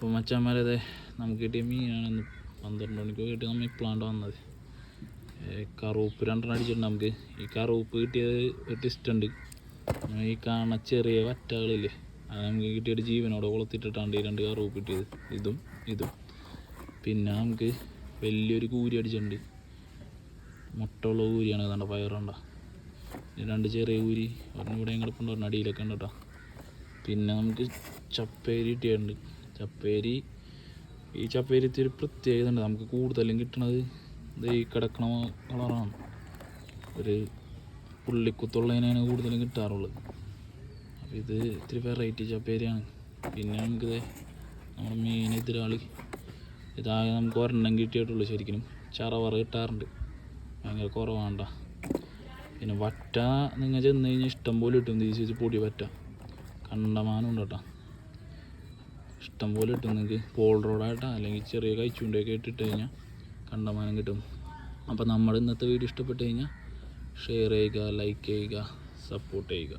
അപ്പോൾ മച്ചാന്മാരതെ നമുക്ക് കിട്ടിയ മീനാണ് 12 മണിക്ക് കിട്ടി നമ്മൾ ഇപ്പോഴാണ് വന്നത്. കറുപ്പ് 2 അടിച്ചിട്ടുണ്ട് നമുക്ക്. ഈ കറുപ്പ് കിട്ടിയത് ഒരു ടിസ്റ്റ്. ഈ കാണുന്ന ചെറിയ വറ്റകളില്ലേ, അത് നമുക്ക് കിട്ടിയൊരു ജീവനോടെ കൊളുത്തിട്ടിട്ടാണ്ട് ഈ 2 കറുപ്പ് കിട്ടിയത്. ഇതും പിന്നെ നമുക്ക് വലിയൊരു കൂരി അടിച്ചിട്ടുണ്ട്. മുട്ടയുള്ള കൂരിയാണ്. ഏതാണ്ട് പയറുണ്ട. 2 ചെറിയ കൂരി, ഒരെണ്ണം ഇവിടെ കിടപ്പുണ്ട്, ഒരെണ്ണം അടിയിലൊക്കെ ഉണ്ട് കേട്ടോ. പിന്നെ നമുക്ക് ചപ്പേരി കിട്ടിയിട്ടുണ്ട്. ഈ ചപ്പേരി ഒരു പ്രത്യേകത ഉണ്ട്. നമുക്ക് കൂടുതലും കിട്ടണത് ഇത് ഈ കിടക്കണ കളറാണ്. ഒരു പുള്ളിക്കുത്തുള്ളതിനാണ് കൂടുതലും കിട്ടാറുള്ളത്. അപ്പോൾ ഇത് ഇത്തിരി വെറൈറ്റി ചപ്പേരിയാണ്. പിന്നെ നമുക്കിത് നമ്മുടെ മീൻ എതിരാളി ഇതാകെ നമുക്ക് ഒരെണ്ണം കിട്ടിയിട്ടുള്ളൂ. ശരിക്കും ചറവറ കിട്ടാറുണ്ട്, ഭയങ്കര കുറവാണ്ട. പിന്നെ വറ്റ നിങ്ങൾ ചെന്ന് കഴിഞ്ഞാൽ ഇഷ്ടം പോലെ കിട്ടും. ഈ സൈസ് പൊടി വറ്റ കണ്ടമാനം ഉണ്ട് കേട്ടോ. ഇഷ്ടം പോലെ കിട്ടും നിങ്ങൾക്ക്. പോൾ റോഡായിട്ടാ അല്ലെങ്കിൽ ചെറിയ കൈച്ചൂണ്ടയൊക്കെ ഇട്ടിട്ട് കഴിഞ്ഞാൽ കണ്ടമാനം കിട്ടും. അപ്പോൾ നമ്മുടെ ഇന്നത്തെ വീഡിയോ ഇഷ്ടപ്പെട്ട് കഴിഞ്ഞാൽ ഷെയർ ചെയ്യുക, ലൈക്ക് ചെയ്യുക, സപ്പോർട്ട് ചെയ്യുക.